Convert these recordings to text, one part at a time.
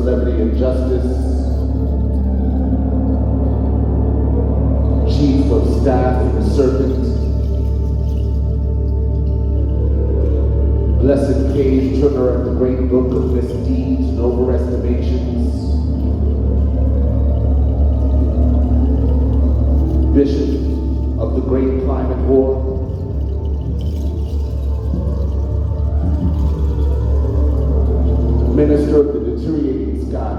celebrity and justice, chief of staff in the serpent, blessed page turner of the great book of misdeeds and overestimations, bishop of the great climate war, minister of the deteriorating sky,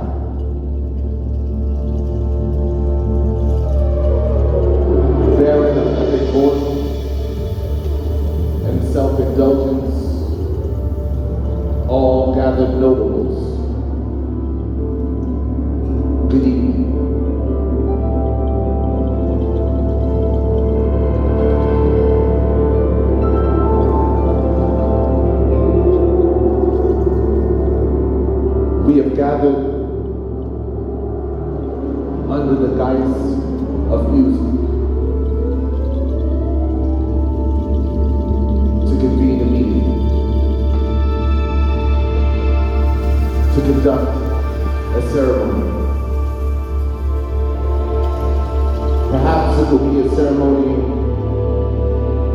baron of epic voice and self-indulgence, all gathered notables. Good evening. We have gathered under the guise of music to convene a meeting, to conduct a ceremony. Perhaps it will be a ceremony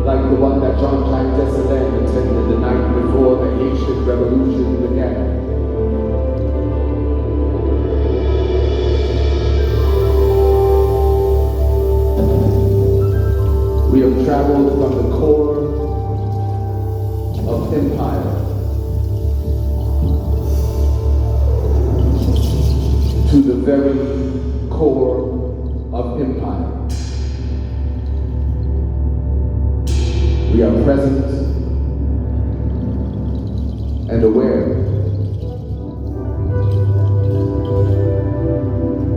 like the one that Jean-Jacques Dessalines attended the night before the Haitian Revolution began. We have traveled from the core of empire to the very core of empire. We are present and aware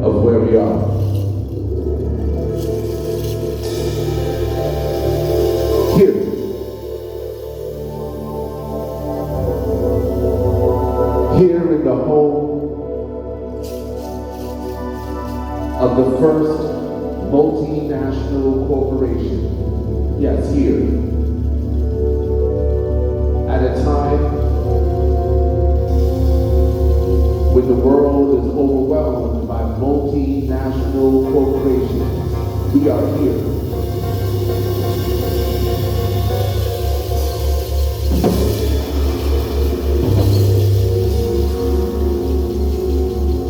of where we are. Here in the home of the first multinational corporation. Yes, here. At a time when the world is overwhelmed by multinational corporations, we are here.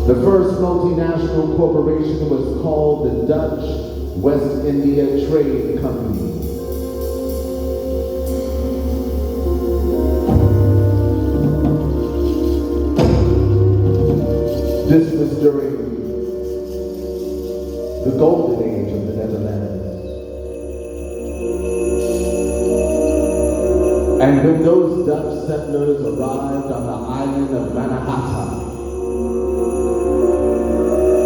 The first multinational corporation was called the Dutch West India Trade Company. This was during the golden age of the Netherlands. And when those Dutch settlers arrived on the island of Manhattan,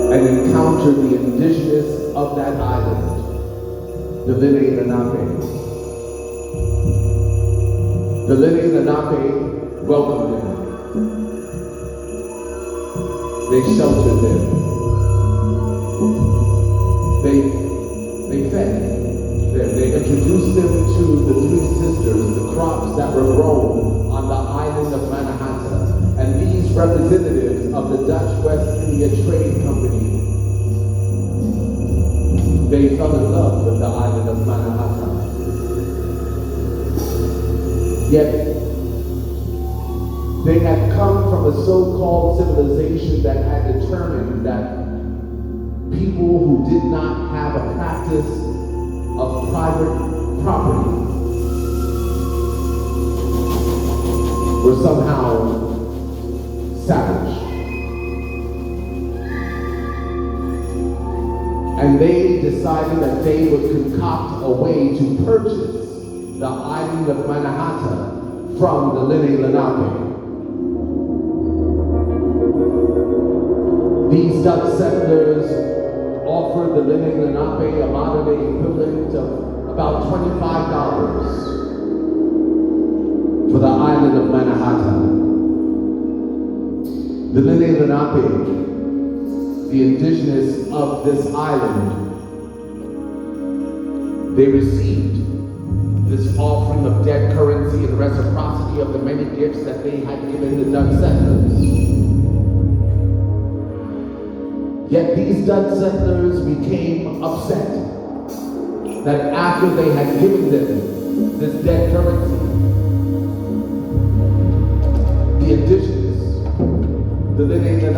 and encountered the indigenous of that island, the Lene Lenape. The Lene Lenape welcomed them. They sheltered them. They fed them. They introduced them to the three sisters, the crops that were grown on the island of Manhattan. And these representatives of the Dutch West India Trade Company, they fell in love with the island of Manhattan. Yet, they had come from a so-called civilization that had determined that people who did not have a practice of private property were somehow savage. And they decided that they would concoct a way to purchase the island of Manhattan from the Lene Lenape. These Dutch settlers offered the Lene Lenape a modern-day equivalent of about $25 for the island of Manhattan. The Lene Lenape, the indigenous of this island, they received this offering of dead currency in reciprocity of the many gifts that they had given the Dutch settlers. Yet these Dutch settlers became upset that after they had given them this dead currency, the indigenous, the Lenape,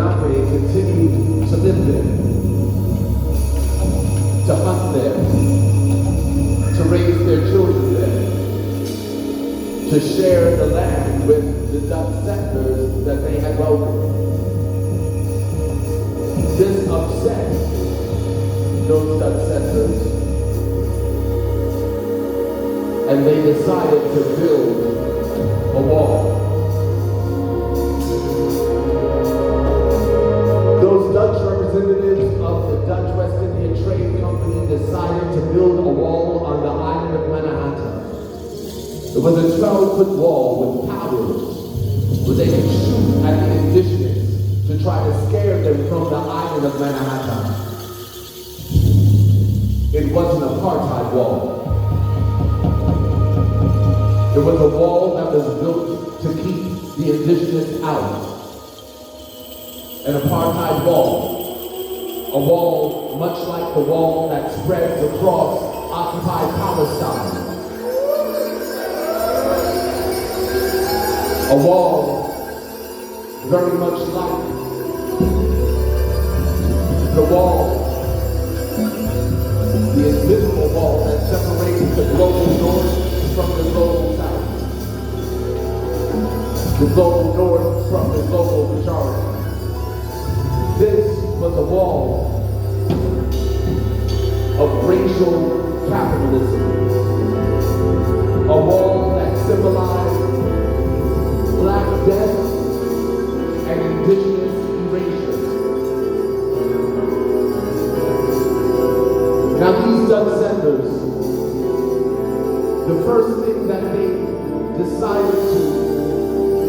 continued to live there, to hunt there, to raise their children there, to share the land with the Dutch settlers that they had welcomed. This upset those Dutch settlers, and they decided to build a wall. Those Dutch representatives of the Dutch West India Trade Company decided to build a wall on the island of Manhattan. It was a 12-foot wall with powders where they could shoot at the indigenous to try to scare them from the island of Manhattan. It was an apartheid wall. It was a wall that was built to keep the indigenous out. An apartheid wall. A wall much like the wall that spreads across occupied Palestine. A wall very much like the wall, the invisible wall that separates the global north from the global south, the global north from the global majority. This was a wall of racial capitalism, a wall that symbolized Black death and indigenous erasure. Now these Dutch settlers, the first thing that they decided to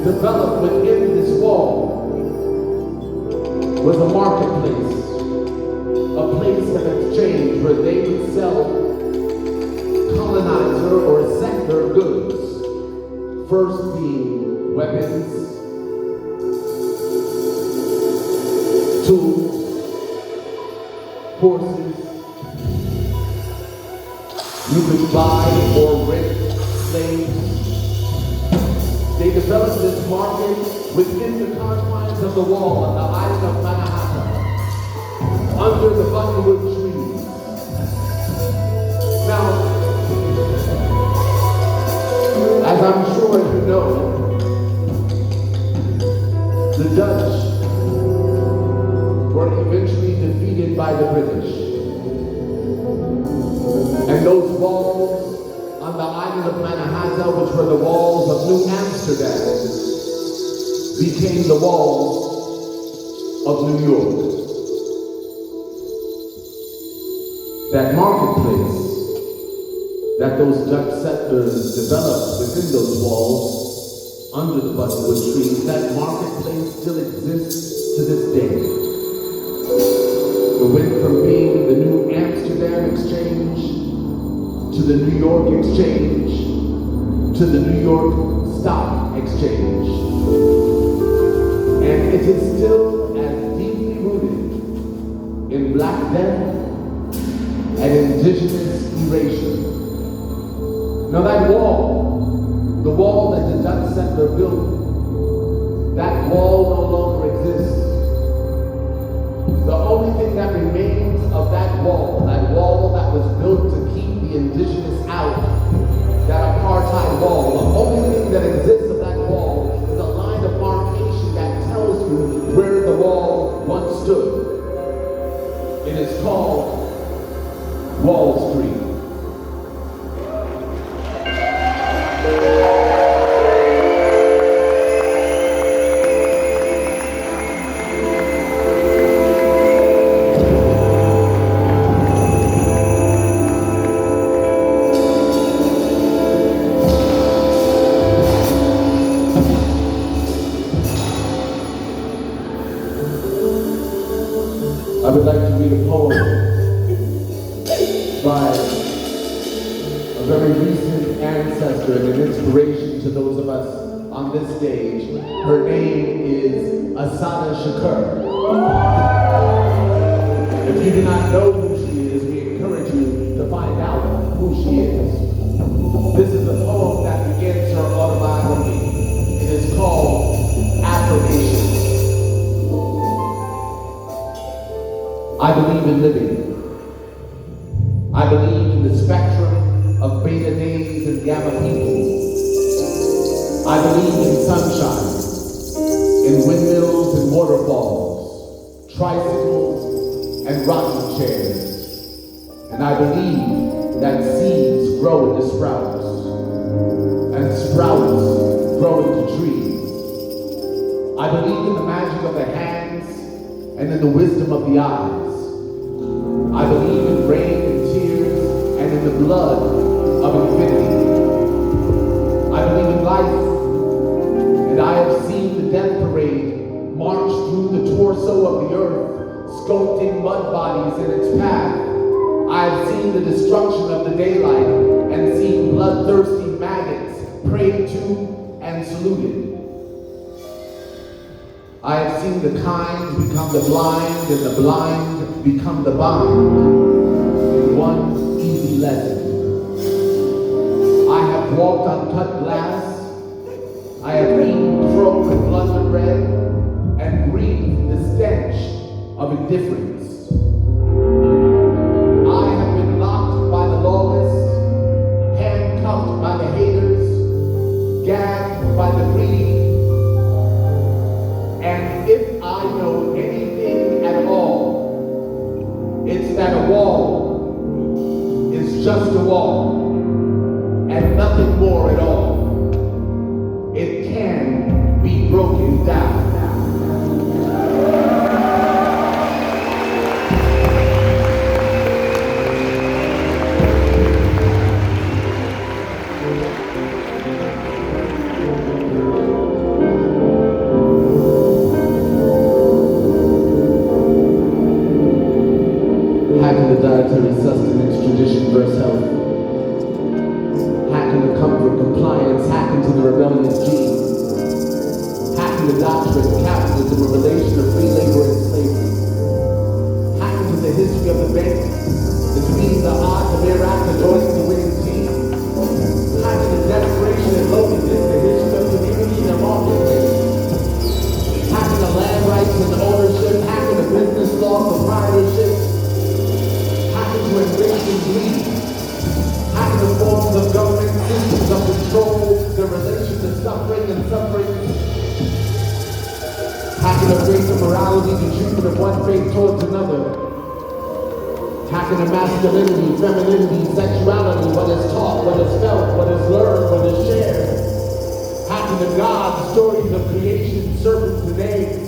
develop within this wall was a marketplace, a place of exchange where they would sell colonizer or settler goods, first being weapons, tools, horses. You could buy or rent slaves. They developed this market within the confines of the wall on the island of Manhattan, under the buttonwood trees. Now, as I'm sure you know, the Dutch were eventually defeated by the British. And those walls on the island of Manhattan, which were the walls of New Amsterdam, became the walls of New York. That marketplace that those Dutch settlers developed within those walls under the buttonwood trees, that marketplace still exists to this day. It went from being the New Amsterdam Exchange to the New York Exchange to the New York Stock Exchange. And it is still as deeply rooted in Black death and indigenous erasure. Now that wall, the wall that the Dutch settler built, that wall no longer exists. The only thing that remains of that wall that was built to keep the indigenous out, that apartheid wall, the only thing that exists of that wall is a line of markation that tells you where the wall once stood. It is called Wall Street. I would like to read a poem by a very recent ancestor and an inspiration to those of us on this stage. Her name is Asada Shakur. If you do not know who she is, we encourage you to find out who she is. This is a poem that begins her autobiography. It is called Affirmation. I believe in living. I believe in the spectrum of beta days and gamma people. I believe in sunshine, in windmills and waterfalls, tricycles and rocking chairs. And I believe that seeds grow into sprouts, and sprouts grow into trees. I believe in the magic of the hands and in the wisdom of the eyes. I believe in rain and tears and in the blood of infinity. I believe in life, and I have seen the death parade march through the torso of the earth, sculpting mud bodies in its path. I have seen the destruction of the daylight and seen bloodthirsty maggots prayed to and saluted. I have seen the kind become the blind and the blind become the bind in one easy lesson. I have walked on cut glass. I have eaten crow with blood red and breathed the stench of indifference. I have been locked by the lawless, handcuffed by the haters, gagged by the greedy. And if I know anything at all, it's that a wall is just a wall and nothing more at all. It can be broken down. Hacking the dietary sustenance, tradition versus health. Hacking the comfort, compliance, hacking to the rebellious gene. Hacking the doctrine, capitalism, a relation of free labor and slavery. Hacking to the history of the bank, between the odds of Iraq and joining the winning team. Hacking the desperation and loneliness, the history of community and the marketplace. Hacking the land rights and ownership, hacking the business law, proprietorship. To embrace and bleed, hacking the forms of government, systems of control, the relation to suffering and suffering, hacking the grace of morality, the treatment of one faith towards another, hacking the masculinity, femininity, sexuality, what is taught, what is felt, what is learned, what is shared, hacking the God, stories of creation, serpents and eggs,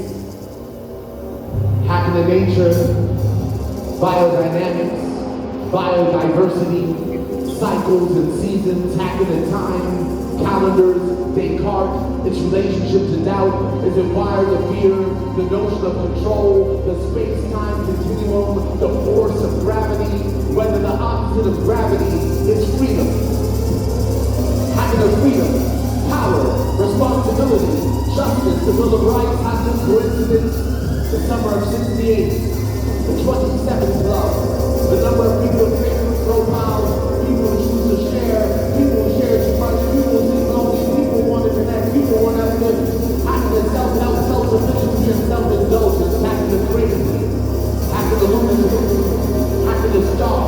hacking the nature, biodynamics, biodiversity, cycles and seasons, hacking the time, calendars, Descartes, its relationship to doubt, is it wired to fear, the notion of control, the space-time continuum, the force of gravity, whether the opposite of gravity is freedom. Hacking of freedom, power, responsibility, justice, the Bill of Rights, hacking coincidence, the summer of '68, the 27th love. The number of people in Facebook profiles, people who choose to share, people who share too much, people who seem lonely, people who want to connect, people who want to live, hacking the self-help, self-sufficiency, and self-indulgence, hacking the crazy, hacking the lunatic, hacking the star,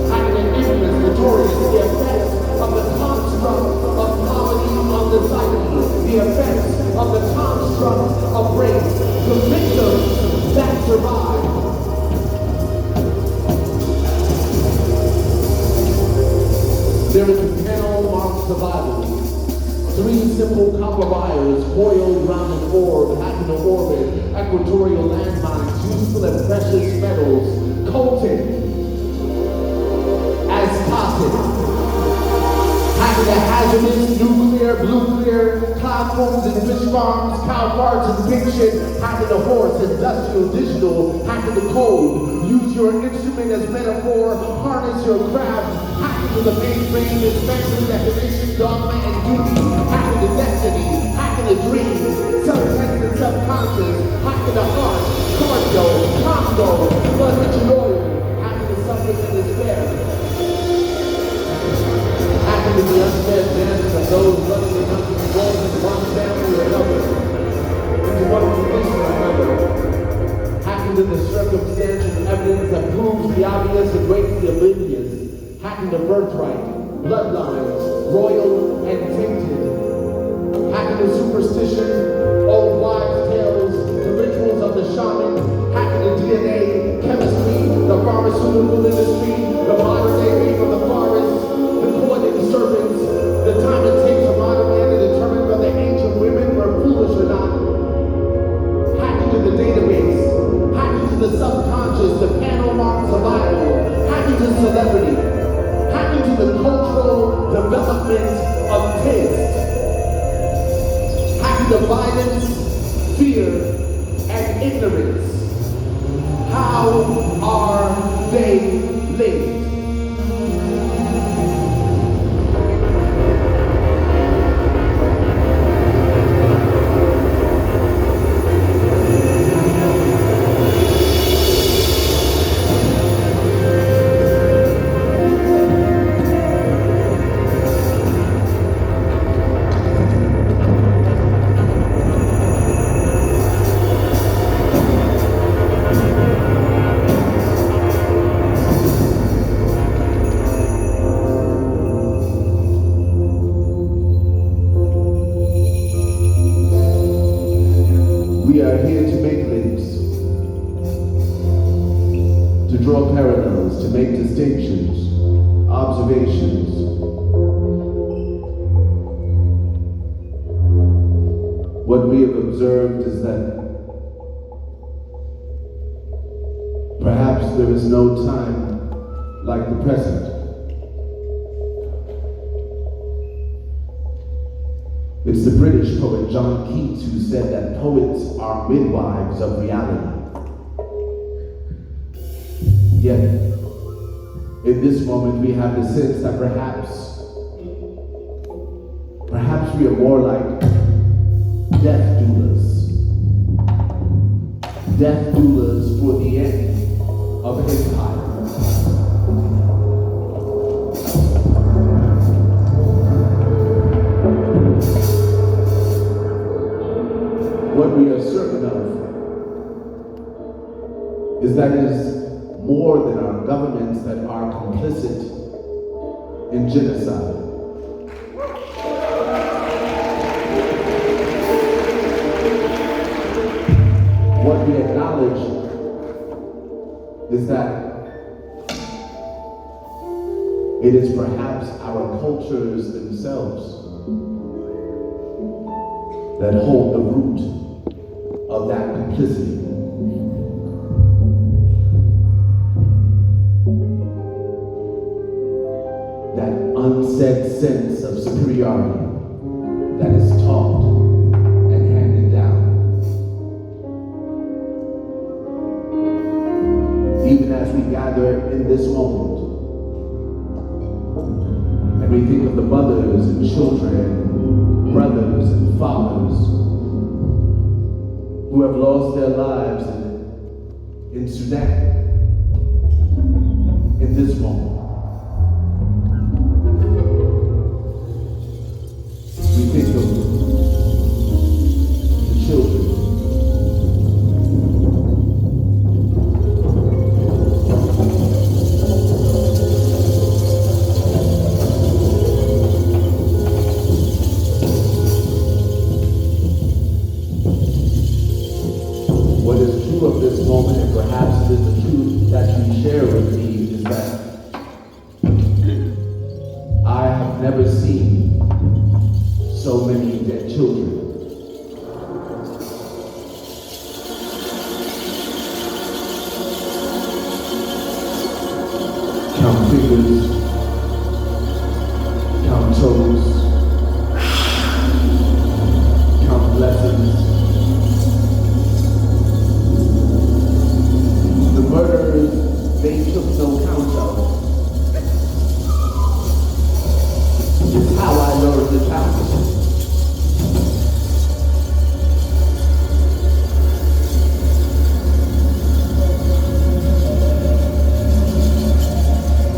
hacking the ignorance, notorious, the effects of the construct of poverty on the psyche, the effects of the construct of race, the victims that survive. There is a panel marked survival. 3 simple copper wires coiled around an orb, hacking the orbit, equatorial landmines, useful and precious metals, coated as cotton. Hacking the hazardous, nuclear, blue-clear, cloud forms and fish farms, cow farts and pig shit, hacking the horse, industrial, digital, hacking the code. Use your instrument as metaphor, harness your craft, hacking to the mainframe, inspection, definition, dogma, and duty, hacking the destiny, hacking the dream, subtext and subconscious, hacking the heart, cardio, Congo, but hacking the birthright, bloodlines, royal and tainted, hacking the superstition, old wives' tales, the rituals of the shaman, hacking the DNA, chemistry, the pharmaceutical industry, the modern day game of the forest, the coordinated serpents, the time it takes a modern man to determine whether ancient women were foolish or not, hacking to the database, hacking to the subconscious, the panel mark survival, hacking to celebrity, hacking to the cultural development of taste, hacking to violence, fear, and ignorance. How are they linked? We are here to make links, to draw parallels, to make distinctions, observations. What we have observed is that perhaps there is no time like the present. It's the British poet John Keats who said that poets are midwives of reality. Yet, in this moment, we have the sense that perhaps we are more like death doulas. Death doulas for the end of empire. What we are certain of is that it is more than our governments that are complicit in genocide. What we acknowledge is that it is perhaps our cultures themselves that hold the root of that complicity. That unsaid sense of superiority that is taught and handed down. Even as we gather in this moment, and we think of the mothers and children, brothers and fathers, who have lost their lives in Sudan, in this moment. We think of the children. What is true of this moment, and perhaps it is the truth that you share with me, is that I have never seen so many dead children. Count fingers, count toes, count blessings. The murderers they took no count of. It's how I learned to count.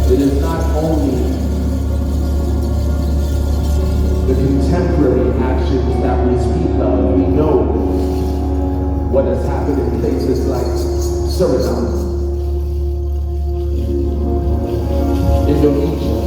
It is not only the contemporary actions that we speak of. We know what has happened in places like Suriname, Indonesia,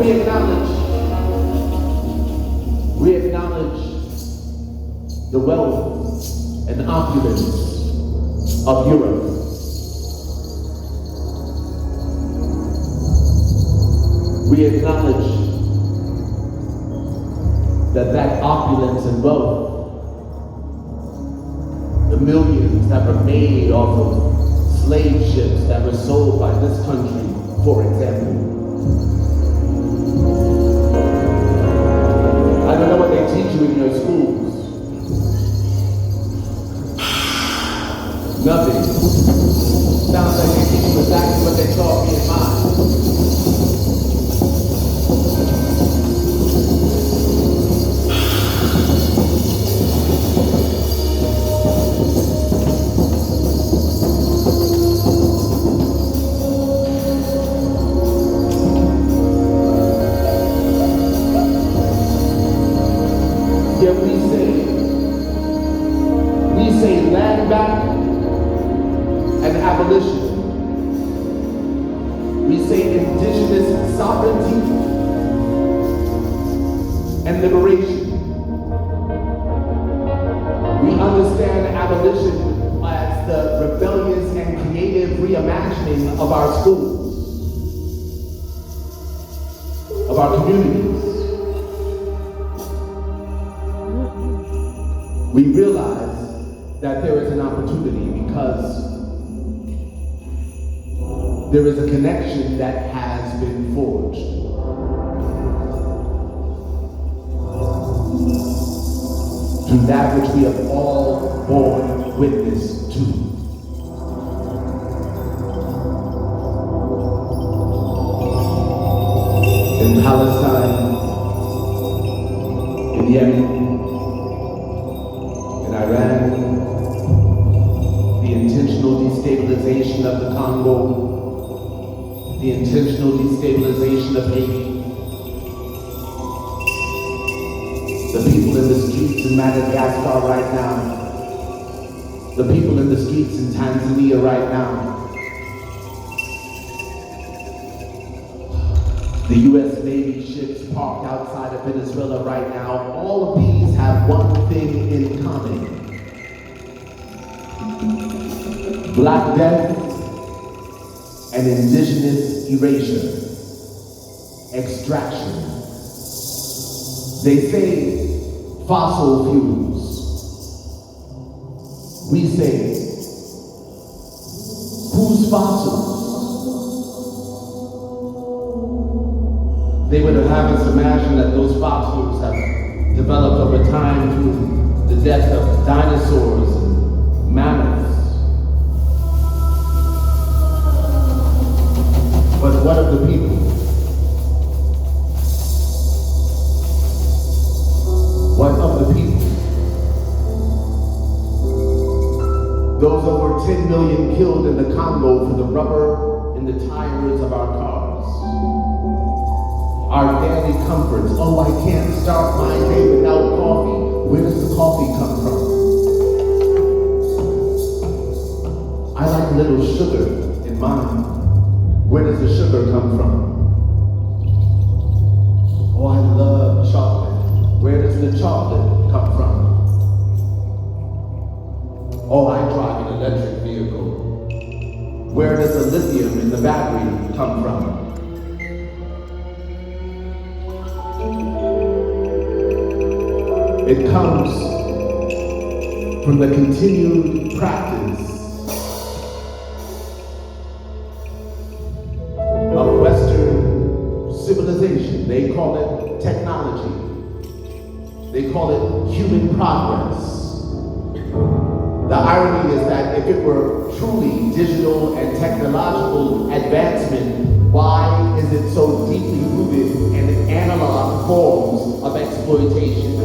we acknowledge the wealth and opulence of Europe. We acknowledge that opulence and wealth, the millions that were made off of slave ships that were sold by this country, for example. I don't know what they teach you in your schools. Nothing. Sounds like they teach you exactly what they taught me in mine. Yet we say land back and abolition. We say indigenous sovereignty and liberation. We understand abolition as the rebellious and creative reimagining of our schools, of our communities. We realize that there is an opportunity because there is a connection that has been forged. To that which we have all borne witness to. In Palestine, in Yemen, in Iran, the intentional destabilization of the Congo, the intentional destabilization of Haiti, the people in the streets in Madagascar right now, the people in the streets in Tanzania right now, the U.S. Navy ships parked outside of Venezuela right now, all of these have one thing in common. Black death and indigenous erasure, extraction. They say fossil fuels. We say, whose fossils? They would have us imagine that those fossils have developed over time through the death of dinosaurs and mammoths. But what of the people? What of the people? Those over 10 million killed in the Congo for the rubber in the tires of our cars. Our daily comforts. Oh, I can't start my day without coffee. Where does the coffee come from? I like a little sugar in mine. Where does the sugar come from? Oh, I love chocolate. Where does the chocolate come from? Oh, I drive an electric vehicle. Where does the lithium in the battery come from? It comes from the continued practice of Western civilization. They call it technology. They call it human progress. The irony is that if it were truly digital and technological advancement, why is it so deeply rooted in analog forms of exploitation?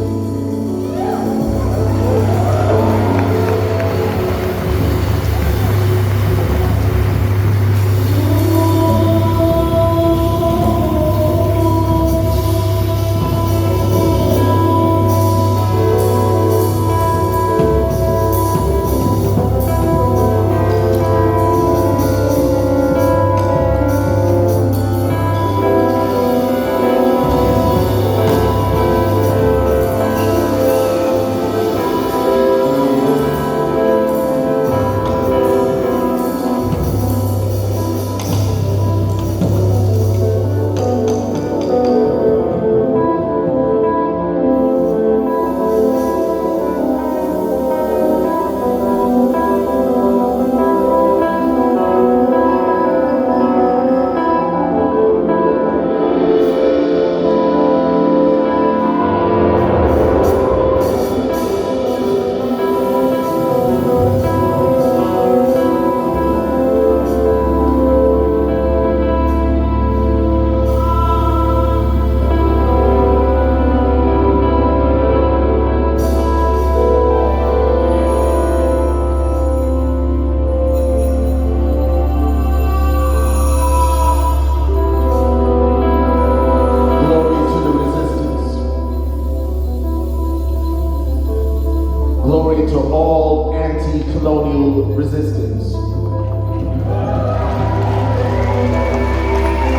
resistance.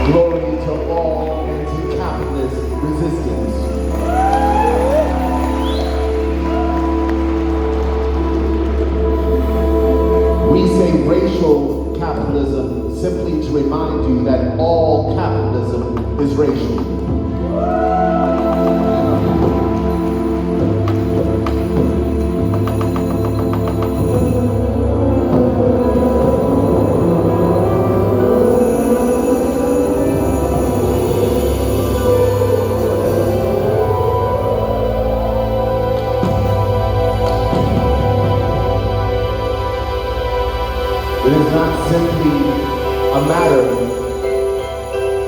Glory to all anti-capitalist resistance. We say racial capitalism simply to remind you that all capitalism is racial. It is not simply a matter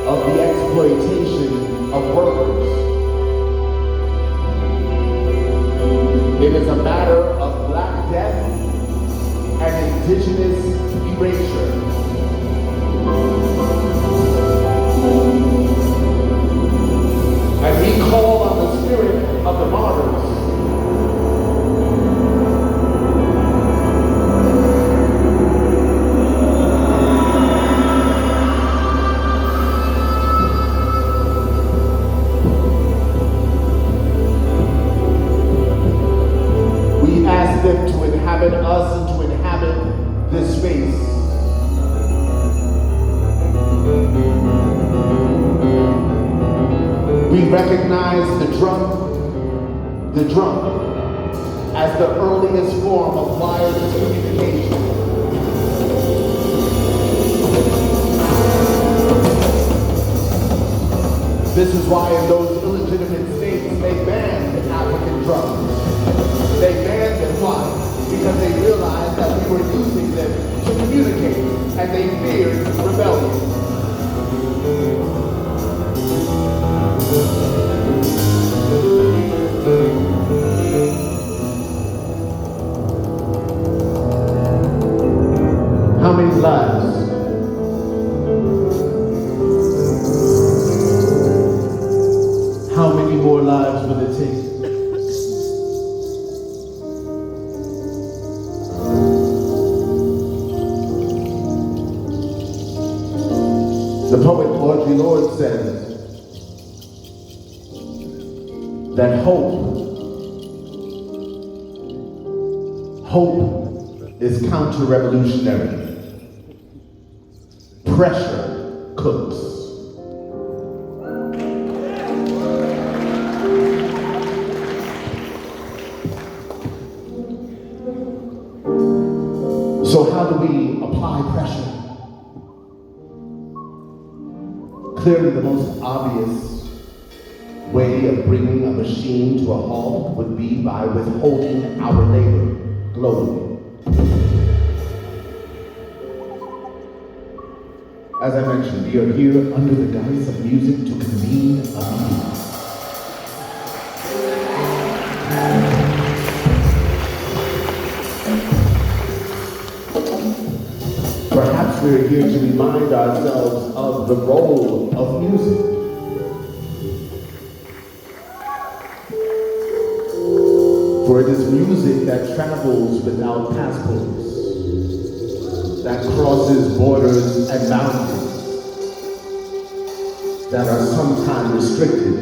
of the exploitation of workers. It is a matter of black death and indigenous erasure. And we call on the spirit of the martyrs. Them to inhabit us and to inhabit this space. We recognize the drum as the earliest form of wireless communication. This is why in those illegitimate states they banned African drums. They banned them. Why? Because they realized that we were using them to communicate, and they feared rebellion. How many lives? How many more lives will it take? The poet Audre Lorde says that hope is counter-revolutionary. Pressure cooks. So how do we apply pressure? Clearly, the most obvious way of bringing a machine to a halt would be by withholding our labor globally. As I mentioned, we are here under the guise of music to convene a meeting. Perhaps we're here to remind ourselves of the role of music. For it is music that travels without passports, that crosses borders and boundaries, that are sometimes restricted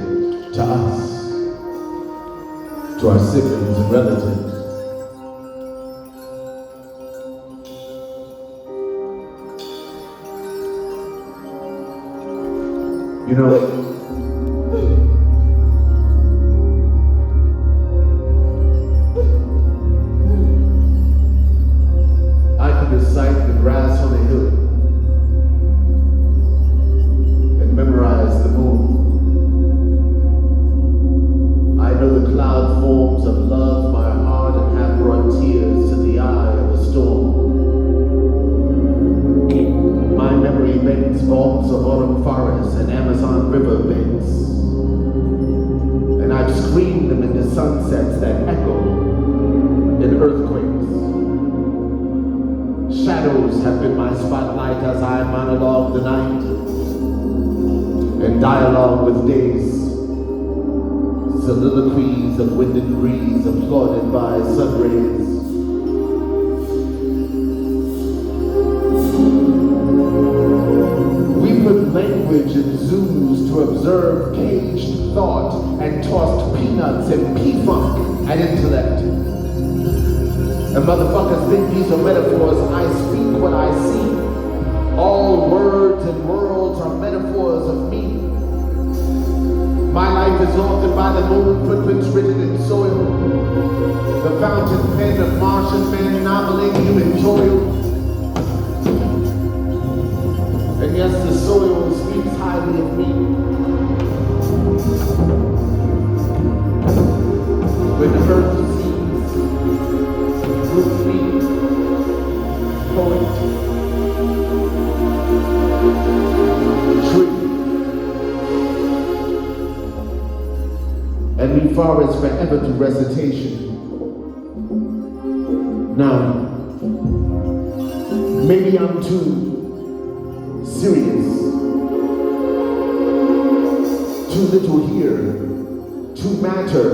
to us, to our siblings and relatives. You know, I could recite the grass on a hill and memorize the moon. I know the cloud forms of love my heart and have brought tears to the eye of the storm. My memory bends vaults of autumn forests and Amazon river beds. And I've screamed them into sunsets that echo in earthquakes. Shadows have been my spotlight as I monologue the night and dialogue with days. Soliloquies of wind and breeze applauded by sun rays. and tossed peanuts and P-funk at intellect. And motherfuckers think these are metaphors. I speak what I see. All words and worlds are metaphors of me. My life is altered by the moon, footprints written in soil. The fountain pen of Martian men noveling human toil. And yes, the soil speaks highly of me. When the earth sees, with me, poet, tree, and we forest forever through recitation. Now, maybe I'm too serious, too little here, to matter,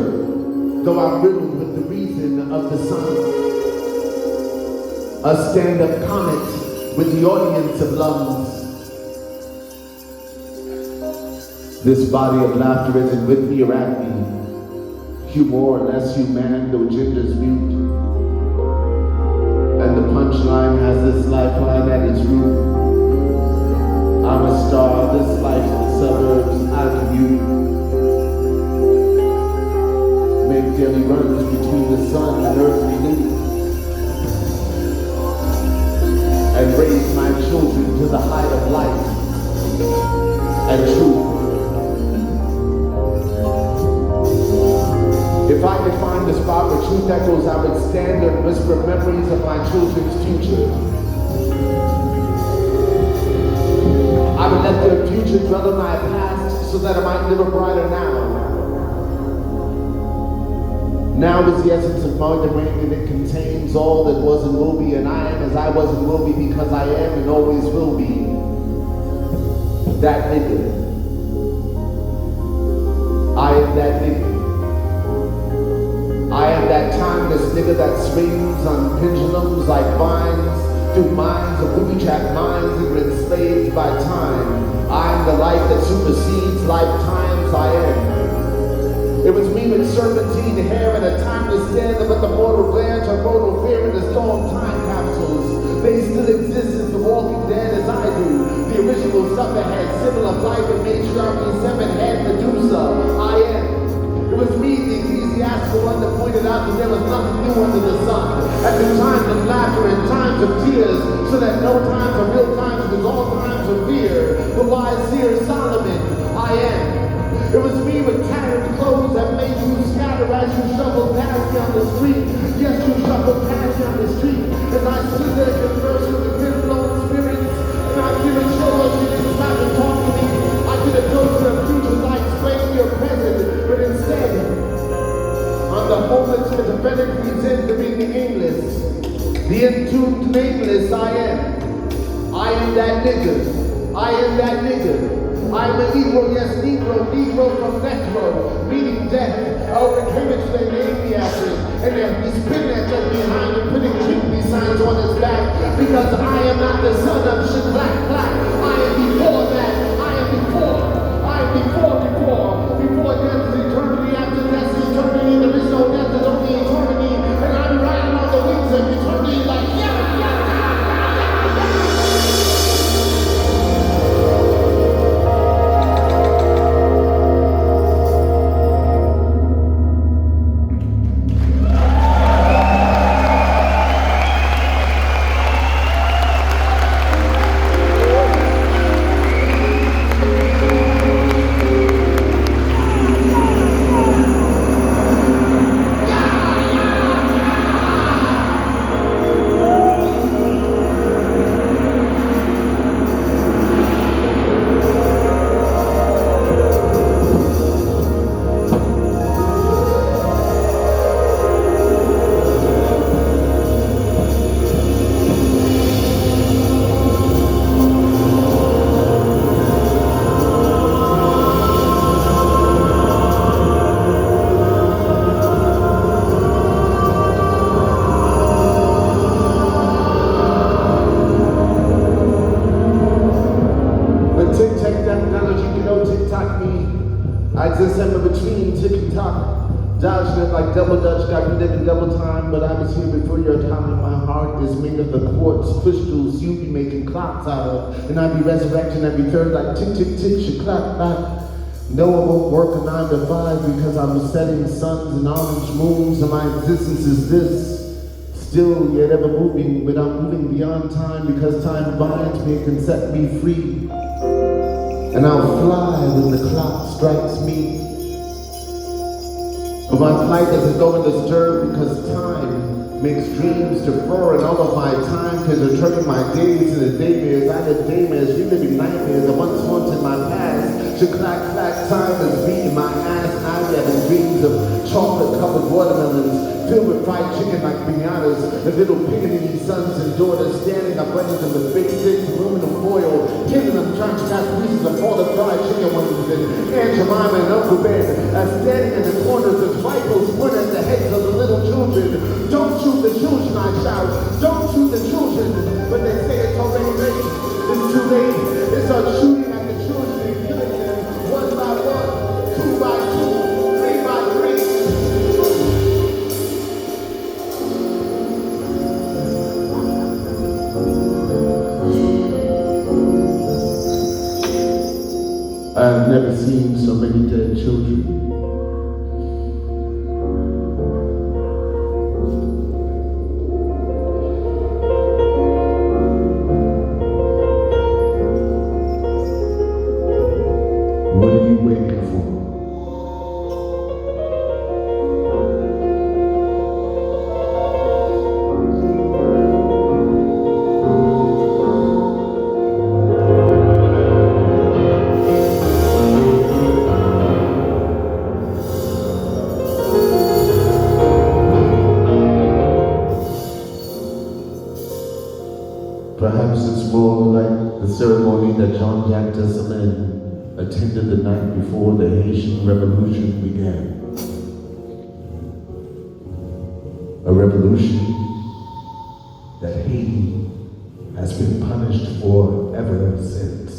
though I'm riddled with the reason of the sun. A stand-up comet with the audience of lungs. This body of laughter isn't with me or at me. You more or less human, though gender's mute. And the punchline has this lifeline at its root. I'm a star, this life's the suburbs, I commute. Make daily runs between the sun and earthly loop. And raise my children to the height of light and truth. If I could find the spot where truth echoes, I would stand and whisper memories of my children's future. I would let their future dwell in my past so that I might live a brighter now. Now is the essence of margarine, and it contains all that was and will be, and I am as I was and will be because I am and always will be that nigga. I am that nigga. I am that timeless nigga that swings on pendulums like vines through minds of booby-trapped minds that were enslaved by time. I am the light that supersedes lifetimes. I am. It was me with serpentine hair and a timeless den, but the mortal glare to mortal fear in the storm time capsules. They still exist as the walking dead as I do. The original supperhead, symbol of life and matriarchy, seven-head Medusa. I am. It was me, the ecclesiastical one, that pointed out that there was nothing new under the sun. At the times of laughter and times of tears, so that no times are real times, because all times are fear. The wise seer Solomon, I am. It was me with tattered clothes that made you scatter as you shuffled past me on the street. Yes, you shuffled past me on the street. As I stood there conversing with the wind-blown spirits, and I couldn't show us you didn't stop and talk to me. I could have told you the future like explaining your present, but instead, I'm the homeless schizophrenic present to being the aimless, the entombed nameless. I am that nigga. I am that nigga. I am a Negro, yes, Negro from Necro, meaning death. Over in Cambridge they named me after, and he's spinning that death behind and putting kidney signs on his back, because I am not the son of shit black. I am before that. I am before death is eternity, after death is eternity. There is no death, there's only eternity, and I'm riding on the wings of eternity like yeah. somewhere between tick and tock. Dodging it like double dutch, got me living double time, but I was here before your time, and my heart is made of the quartz crystals you be making clocks out of, and I be resurrecting every third like tick, tick, tick, she clap, clap. No, I won't work a 9 to 5 because I'm setting suns and orange moons, and my existence is this. Still yet ever moving, but I'm moving beyond time because time binds me and can set me free. And I'll fly when the clock strikes me. But my flight doesn't go undisturbed because time makes dreams defer, and all of my time is turning my days into daymares. I live daymares, reliving nightmares I once haunted my past. Clack, clack, time is beating my ass. I'm having dreams of chocolate-covered watermelons filled with fried chicken like piñatas, and little pickaninny sons and daughters standing up running them with big sticks, aluminum foil, killing them, trying to catch pieces of all the fried chicken wings, and Aunt Jemima and Uncle Ben are standing in the corners as rifles point at the heads of the little children. Don't shoot the children, I shout. Don't shoot the children. But they say it's already late. It's too late. They start shooting at the children and killing them one by one, 2 by 2, 3 by 3. I've never seen so many dead children. What are you waiting for? Perhaps it's more like the ceremony that Jean-Jacques Dessalines attended the night before the Haitian Revolution began. A revolution that Haiti has been punished for ever since.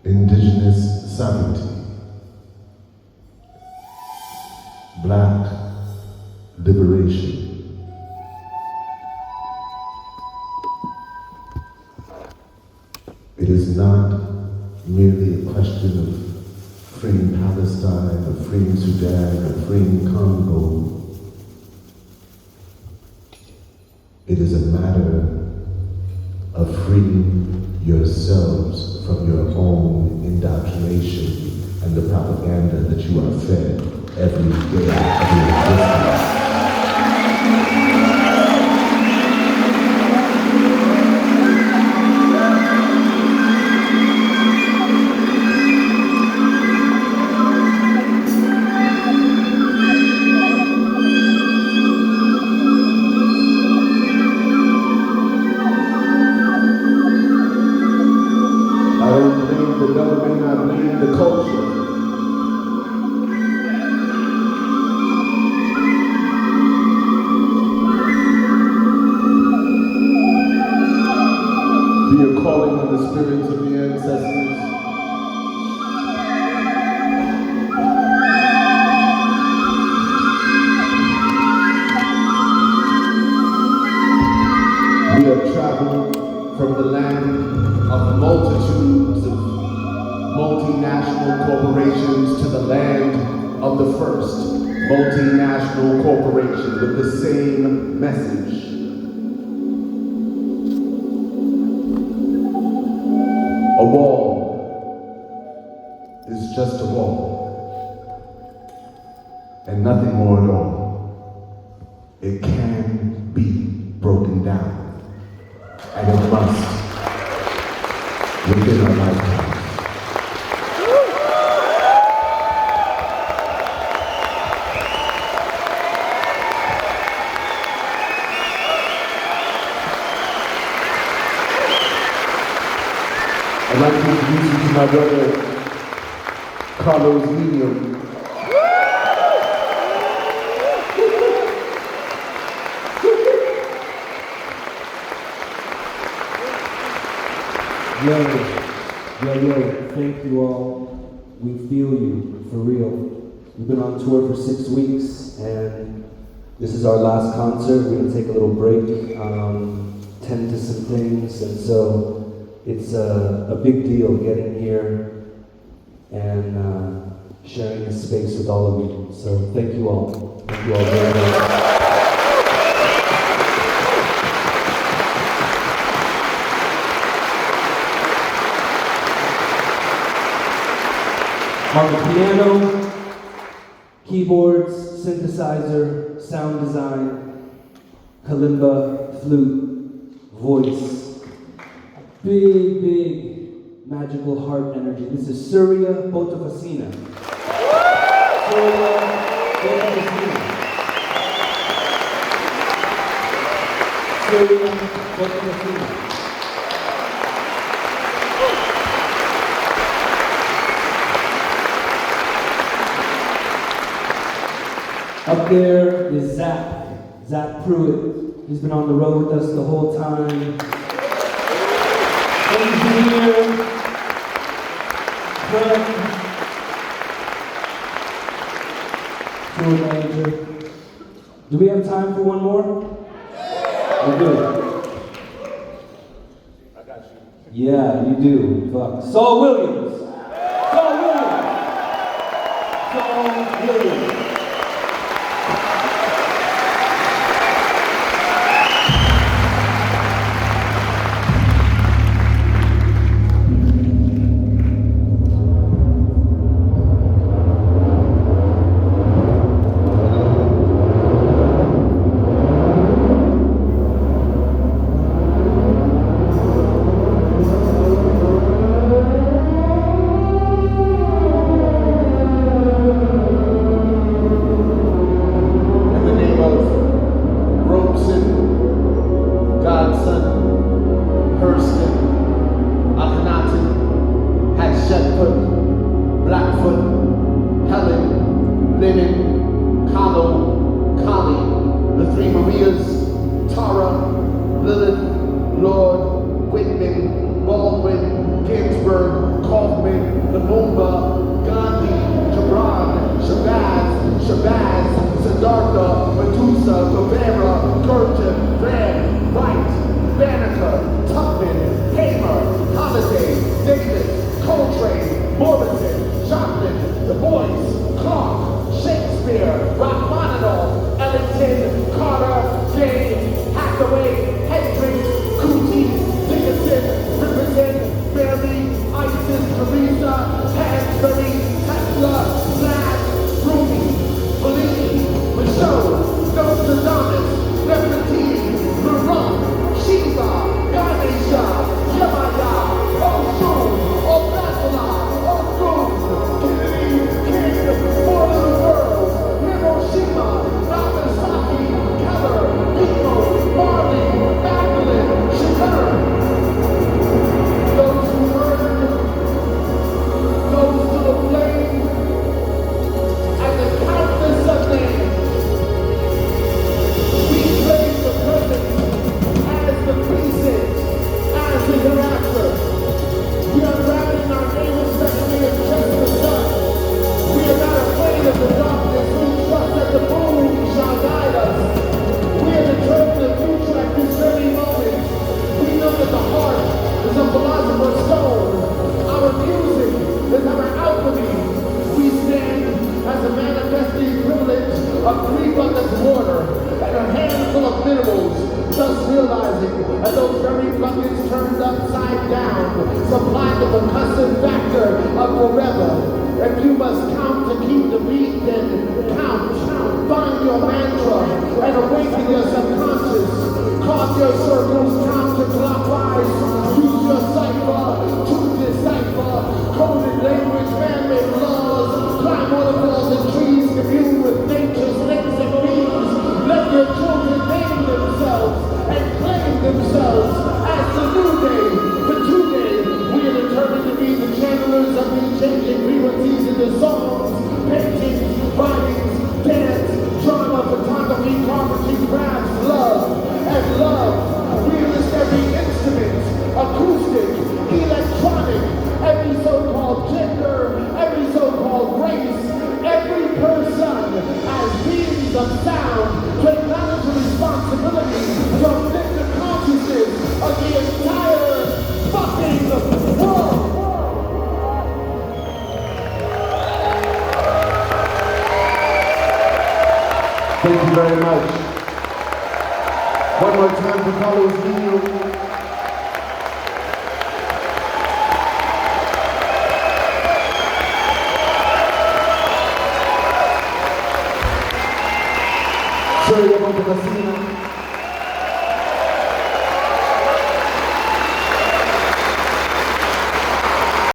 Indigenous sovereignty, Black liberation. It is not merely a question of freeing Palestine, or freeing Sudan, or freeing Congo. It is a matter of freeing yourselves from your own indoctrination and the propaganda that you are fed every day of your existence. I don't blame the government, I blame the culture. We are calling on the spirits of the ancestors. We have traveled from the land of multitudes of multinational corporations to the land of the first multinational corporation with the same message. A wall is just a wall, and nothing more at all. It can be broken down, and it must within our lifetime. I'd like to introduce you to my brother, Carlos Niño. Yo, thank you all. We feel you, for real. We've been on tour for 6 weeks, and this is our last concert. We're gonna take a little break, tend to some things, and so it's a big deal getting here and sharing this space with all of you. So thank you all. Thank you all very much. On the piano, keyboards, synthesizer, sound design, kalimba, flute, voice. Big, magical heart energy. This is Surya Botafasina. Surya Botafasina. Surya Botafasina. Up there is Zach Pruitt. He's been on the road with us the whole time. Engineer, friend, tour manager. Do we have time for one more? We're good. I got you. Yeah, you do. Fuck. Saul Williams. Saul Williams. Paintings, writings, dance, drama, photography, carpentry, crafts, love, Thank you very much. One more time for Carlos Niño. Soy de Montecasino.